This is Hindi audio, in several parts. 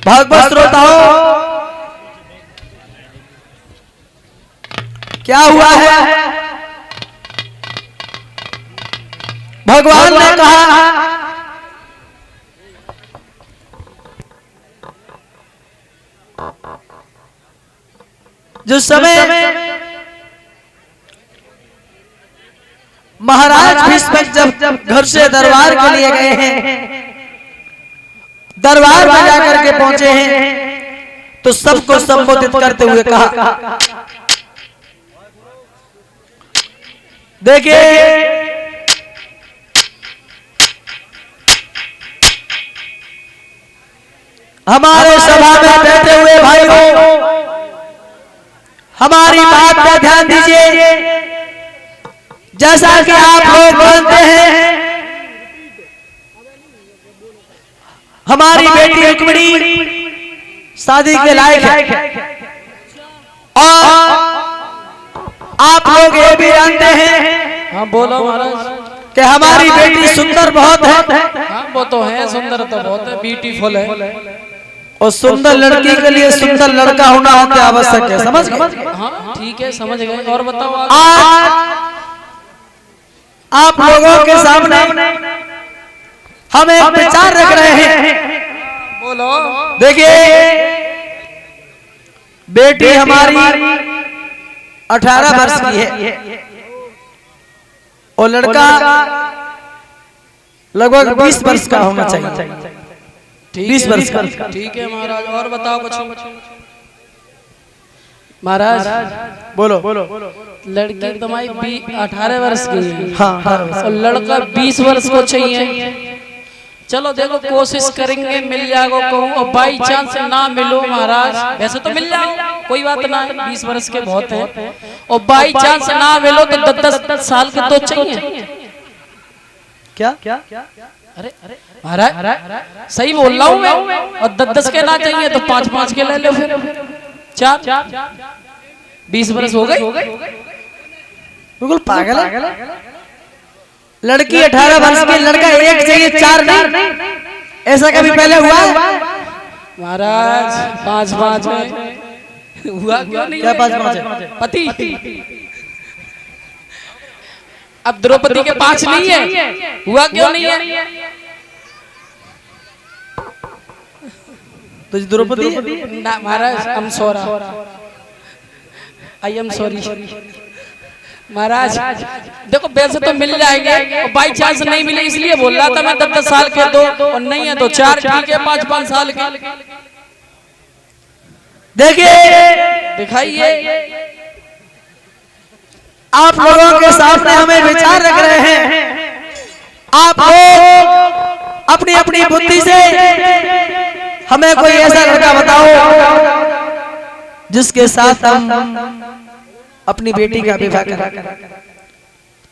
भागवत श्रोताओं, क्या हुआ है? भगवान ने कहा जो समय महाराज भीष्म जब घर से दरबार के लिए गए हैं, दरबार में जाकर के पहुंचे हैं, तो सबको संबोधित करते हुए कहा, देखिए हमारे सभा में बैठे हुए भाइयों, हमारी बात पर ध्यान दीजिए। जैसा कि आप लोग जानते हैं, हमारी बेटी रुक्मिणी शादी के लायक है, और आप लोग ये भी जानते हैं, हाँ बोलो महाराज, कि हमारी बेटी सुंदर बहुत है। हाँ वो तो है, सुंदर तो बहुत है, ब्यूटीफुल है। और सुंदर लड़की के लिए सुंदर लड़का होना अति आवश्यक है, समझ गए? हाँ ठीक है, समझ गए। और बताओ आज आप लोगों के सामने हम एक विचार रख रहे हैं। बोलो। देखिए बेटी हमारी 18 वर्ष की है और लड़का लगभग 20 वर्ष का होना चाहिए। 20 वर्ष का। ठीक है महाराज, और बताओ कुछ महाराज। बोलो। लड़की तुम्हारी 18 वर्ष की है, हाँ, और लड़का 20 वर्ष को चाहिए। चलो देखो, कोशिश करेंगे मिल जाएगा कहूँ, और बाई चांस ना मिलो महाराज, वैसे तो मिल जाओ, कोई बात ना है, 20 वर्ष के बहुत है, और बाई चांस ना मिलो तो 10-10 साल के तो चाहिए। क्या? अरे महाराज सही बोल रहा हूँ मैं, और 10-10 के ना चाहिए तो 5-5 के ले लो, फिर 4 20 वर्ष हो गए। बिल्कुल पागल है। लड़की 18 वर्ष की, लड़का एक चाहिए 4 नहीं। ऐसा कभी पहले हुआ है? महाराज 5-5 हुआ क्यों नहीं? क्या 5-5 पति? अब द्रौपदी के 5 नहीं है, हुआ क्यों नहीं है? तो द्रौपदी ना महाराज, आई एम सॉरी महाराज। देखो वैसे तो मिल जाएंगे, और बाई चांस नहीं मिले इसलिए बोल रहा था मैं 10-10 साल के दो, और नहीं है तो 4 ठीक है, 5-5 साल के देखिए दिखाइए। आप लोगों के सामने हमें विचार रख रहे हैं। आप लोग अपनी अपनी बुद्धि से हमें कोई ऐसा लड़का बताओ जिसके साथ हम अपनी बेटी का विवाह करें।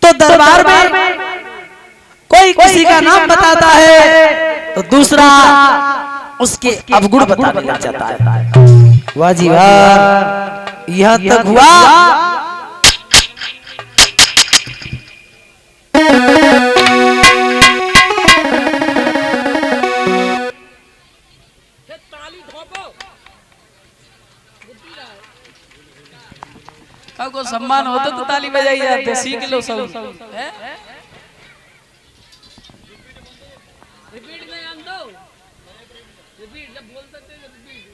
तो दरबार में कोई किसी का नाम बताता है तो दूसरा उसके अवगुण बताने लग जाता है। वाह जी वाह, यहाँ तक हुआ। को सम्मान होता तो ताली बजाई जाते, सीख लो सब। रिपीट में आन दो, रिपीट जब बोल सकते हैं रिपीट,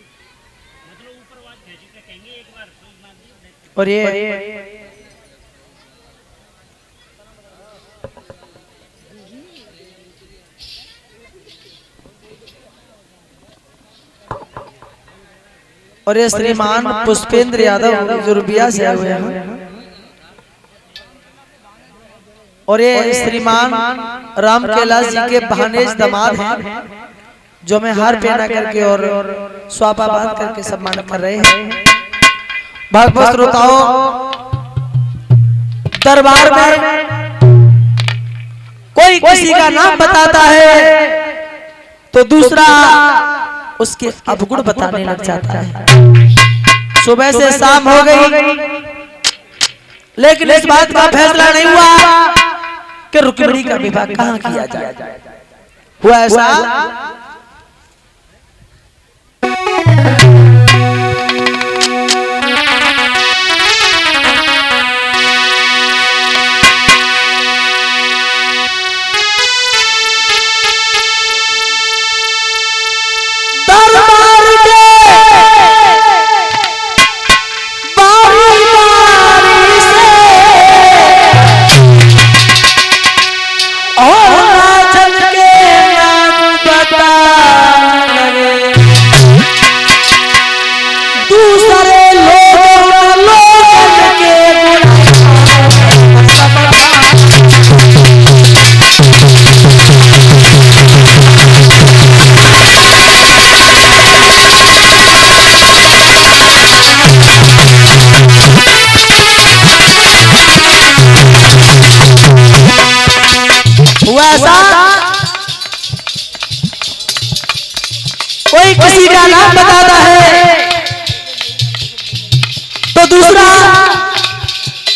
मतलब ऊपर आवाज भेज के कहेंगे एक बार। और ये और ये श्रीमान पुष्पेंद्र यादव जुर्बिया से आए हुए हैं, और ये श्रीमान राम कैलाश जी के भानेज दामाद हैं, जो हमें हार पहना करके और स्वापा बांध करके सम्मान कर रहे हैं। भागवत श्रोताओं, दरबार में कोई किसी का नाम बताता है तो दूसरा उसके अवगुण बताने लग जाता है। सुबह से शाम हो गई, लेकिन इस बात का फैसला नहीं हुआ कि रुक्मिणी का विवाह कहाँ किया जाए। हुआ ऐसा कोई किसी का नाम बताता है तो दूसरा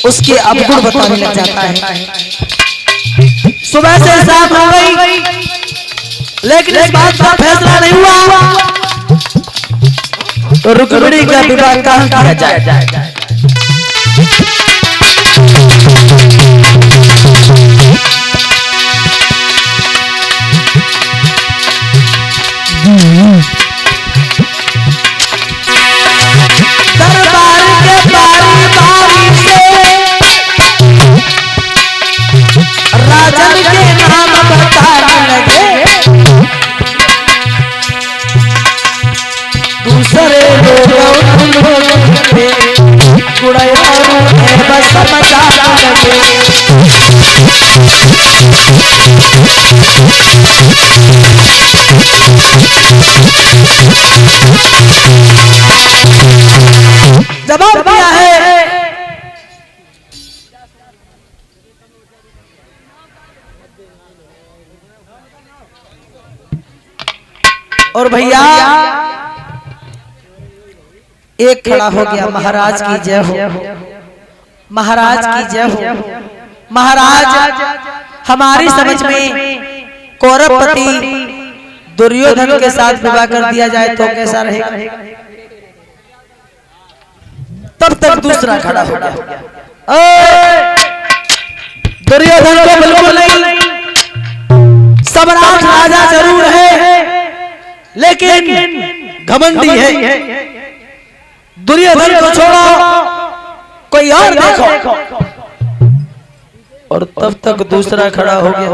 उसके अवगुण बताने लग जाता है। सुबह से शाम हो गई लेकिन इस बात का फैसला नहीं हुआ तो रुक्मिणी का विवाह कहाँ किया जाए। दरबार के बारी बारी से राजन के नाम बताने लगे, दूसरे बस बताने लगे। जवाब दिया है और भैया एक खड़ा हो गया, महाराज की जय हो, महाराज की जय हो। महाराज हमारी समझ में कौरवपति दुर्योधन के साथ विवाह कर दिया जाए तो कैसा रहेगा। तब तक दूसरा खड़ा हो गया, दुर्योधन को बिल्कुल नहीं, सम्राट राजा जरूर है लेकिन घमंडी है। दुर्योधन को छोड़ो कोई और देखो। और तब तक दूसरा खड़ा हो गया।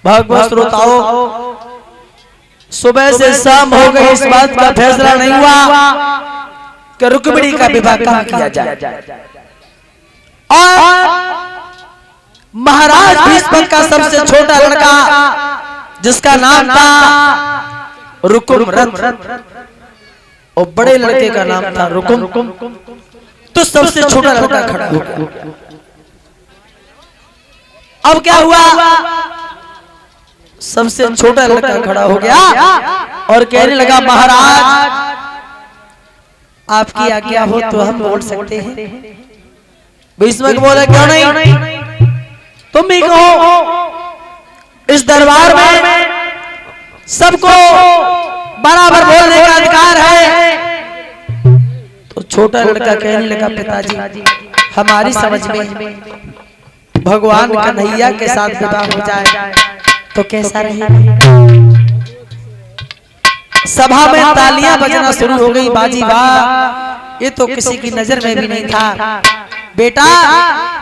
भागवत श्रोताओं, सुबह से शाम हो गई, इस बात का फैसला नहीं हुआ कि रुक्मिणी का विवाह कहाँ किया जाए। और महाराज भीष्म का सबसे छोटा लड़का जिसका नाम था रुकुमरथ और बड़े लड़के का नाम था रुकुम, तो सबसे छोटा लड़का खड़ा हो गया। अब क्या हुआ, सबसे छोटा लड़का खड़ा हो गया और कहने लगा, महाराज आपकी आज्ञा हो तो हम बोल सकते हैं। भीष्म बोले, क्यों नहीं, तुम भी कहो। इस दरबार में सबको बराबर बोलने का अधिकार है। तो छोटा लड़का कहने लगा, पिताजी हमारी समझ में भगवान कन्हैया के साथ विवाह हो जाए तो कैसा रहेगा। सभा में तालियां बजना शुरू हो गई, बाजी वाह, ये तो किसी की नजर में भी नहीं था। बेटा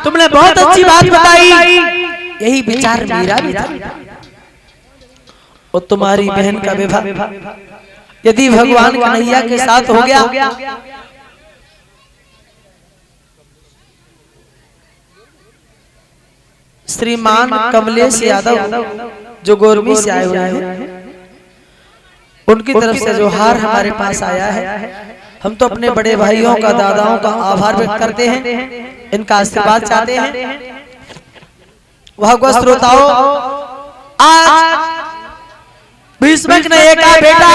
तुमने बहुत अच्छी बात बताई, यही विचार मेरा भी था। और तुम्हारी बहन का विवाह यदि भगवान कन्हैया के साथ हो गया श्रीमान कमलेश यादव जो गोरमी से आए हुए हैं, उनकी तरफ से जो हार हमारे पास आया है, हम तो अपने बड़े भाइयों का, दादाओं का आभार व्यक्त करते हैं, इनका आशीर्वाद चाहते हैं। भागवत श्रोताओं, आज भीष्म ने एक कहा, बेटा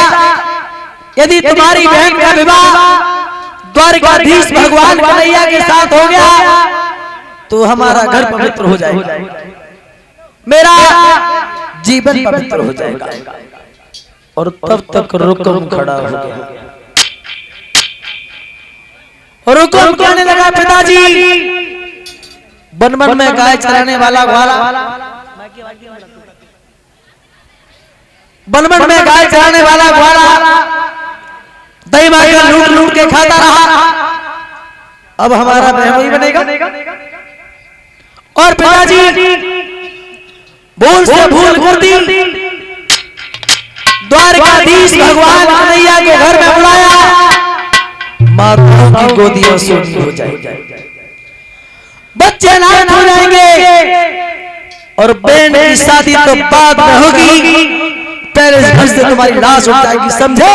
यदि तुम्हारी बहन का विवाह द्वारकाधीश भगवान कन्हैया के साथ हो गया तो हमारा घर पवित्र हो जाएगा, मेरा जीवन पवित्र हो जाएगा। और तब तक रुकम खड़ा हो गया। रुकम कहने लगा, पिताजी वन वन में गाय चराने वाला ग्वाला, वन वन में गाय चराने वाला ग्वाला दही मांगा लूट लूट के खाता रहा, अब हमारा मेहमान बनेगा। और पिताजी भूल से भूल कर दी, द्वारकाधीश भगवान कन्हैया के घर में बुलाया, माताओं की गोदियां सोनी हो जाएगी, बच्चे नाथ हो जाएंगे और बहन की शादी तो बाद में होगी, पहले इस घर से तुम्हारी लाश उठ जाएगी, समझे?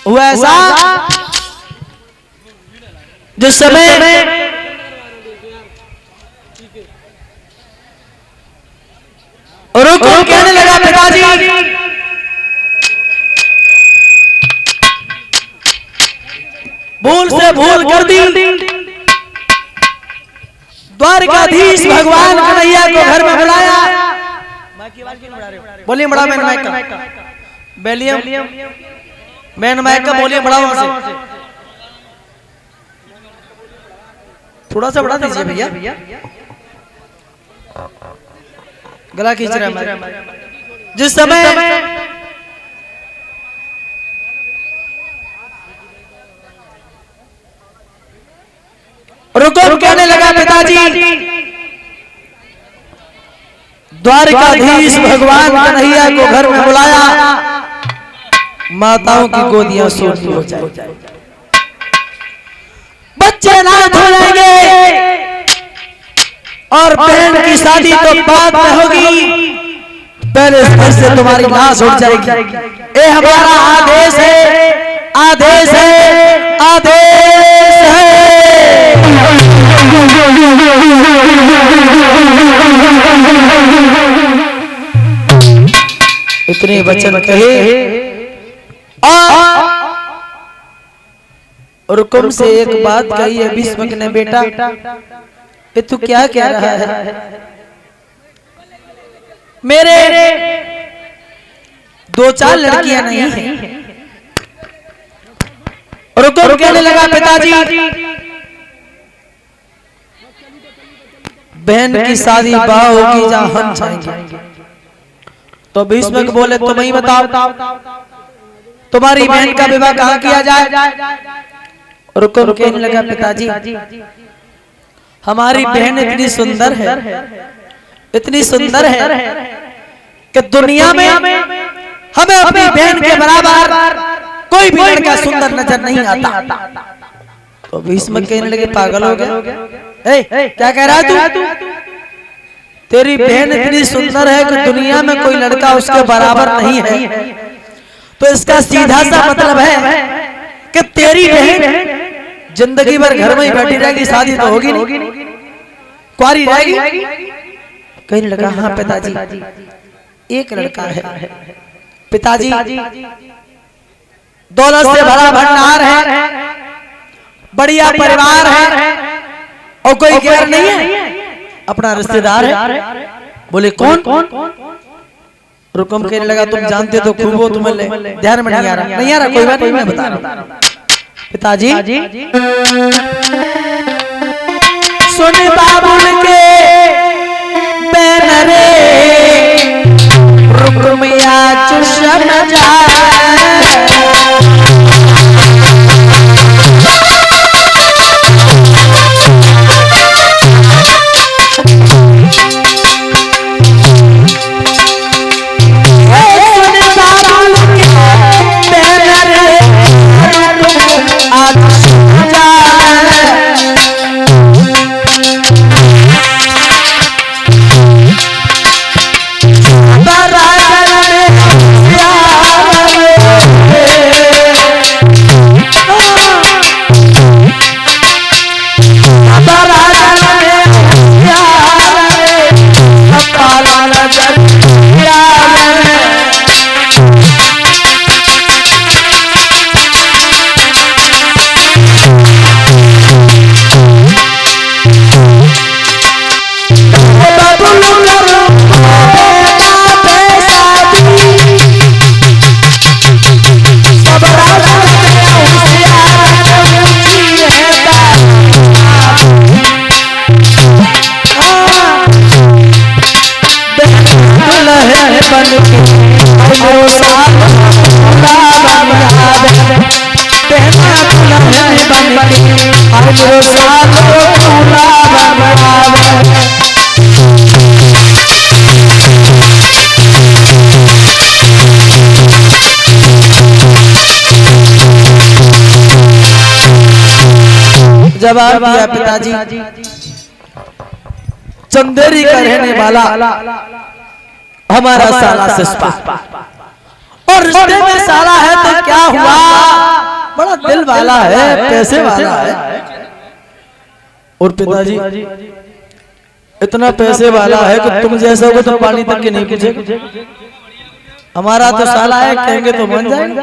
वैसा जिस समय रुको कहने लगा, पिताजी भूल से भूल कर दी, द्वारकाधीश भगवान कन्हैया को घर में बुलाया। बोलिए बड़ा मैन माइक का बेलियम मैन माइक का बोलिए बड़ा वहां से थोड़ा सा बढ़ा दीजिए भैया, गला खींच रहा है। जिस समय रुको कहने लगा, पिताजी द्वारकाधीश भगवान कन्हैया को घर में बुलाया, माताओं की गोदियां सोनी हो जाए, बच्चे नाथ हो जाएंगे, और बहन की शादी तो बाद में होगी, पहले इस घर से तुम्हारी लाश उठ जाएगी। ये हमारा आदेश है, आदेश है, आदेश है। इतने वचन कहे और हुक्म से एक बात कही है भीष्मक ने, बेटा ये तू क्या कह रहा है? मेरे 2-4 लड़कियां नहीं हैं। और हुक्म कहने लगा, पिताजी बहन की शादी बाह होगी जहां हम जाएंगे। तो भीष्मक बोले, तुम ही बताओ तुम्हारी बहन का विवाह कहां किया जाए? और हुक्म कहने लगा, पिताजी हमारी बहन इतनी सुंदर है, इतनी सुंदर है कि दुनिया में हमें अपनी बहन के बराबर कोई भी लड़का सुंदर नजर नहीं आता। तो भीष्मक कहने लगे, पागल हो गया, क्या कह रहा है तू? तेरी बहन इतनी सुंदर है कि दुनिया में कोई लड़का उसके बराबर नहीं है। तो इसका सीधा सा मतलब है कि तेरी बहन जिंदगी भर घर में ही बैठी रहेगी, शादी तो होगी नहीं, कुंवारी रहेगी। कहने लगा, हाँ पिताजी एक लड़का है। पिताजी दौलत से भरा भंडार है, बढ़िया परिवार है और कोई गैर नहीं है, अपना रिश्तेदार है। बोले कौन? रुकम कहने लगा, तुम जानते तो खूब हो, तुम्हें ध्यान में नहीं आ रहा? नहीं आ रहा, कोई बात नहीं, मैं बता रहा हूं। पिताजी सुन बाबुल के बैनरे रुकमिया चुशन जवाब दिया, पिताजी चंदेरी का रहने वाला हमारा साला सिस्पा, और रिश्ते में साला है तो क्या हुआ, बड़ा दिल वाला है, पैसे वाला है। और पिताजी इतना पैसे वाला है कि तुम जैसा हो तो पानी तक के नहीं पूछे, हमारा तो साला है, कहेंगे तो मान जाएंगे।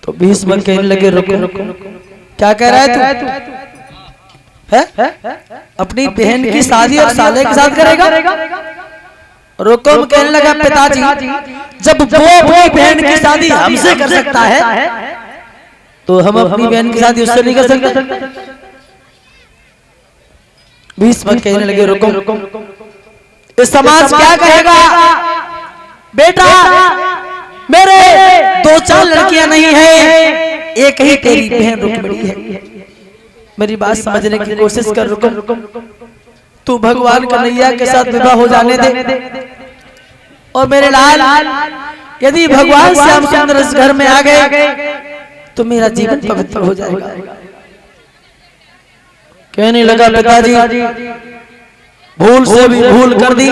तो भीष्म कहने लगे, रुको क्या कह रहा है तू? है? अपनी बहन की शादी और साले के साथ करेगा? रुकम कहने लगा, पिताजी जब वो अपनी बहन की शादी हमसे कर सकता है तो हम अपनी बहन की शादी उससे नहीं कर सकते। भीष्म कहने लगे, रुकम इस समाज क्या कहेगा? बेटा मेरे 2-4 लड़कियां नहीं है, एक ही तेरी बहन रुक्मिणी है। मेरी बात समझने की कोशिश कर रुकम, तू भगवान कन्हैया के साथ विवाह हो जाने दे। और मेरे लाल, यदि भगवान श्याम सुंदर इस घर में आ गए तो मेरा जीवन पवित्र हो जाएगा। कहने लगा पिताजी भूल से भी भूल कर दी,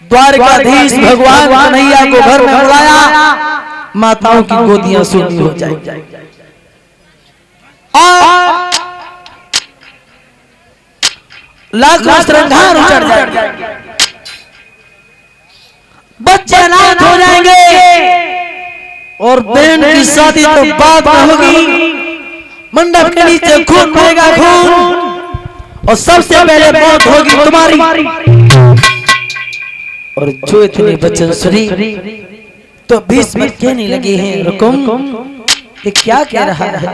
द्वारकाधीश भगवान कन्हैया को घर में बुलाया, माताओं की गोदियां सूनी हो जाएंगी और लाखों श्रृंगार उचट जाएंगे, बच्चे अनाथ हो जाएंगे और बहन की शादी तो बाद में होगी। मंडप के नीचे खून बहेगा खून और सबसे पहले मौत होगी तुम्हारी। और जो इतने वचन सुनी तो भीष्म कहने लगे हैं रुकुम, ये क्या कह रहा है?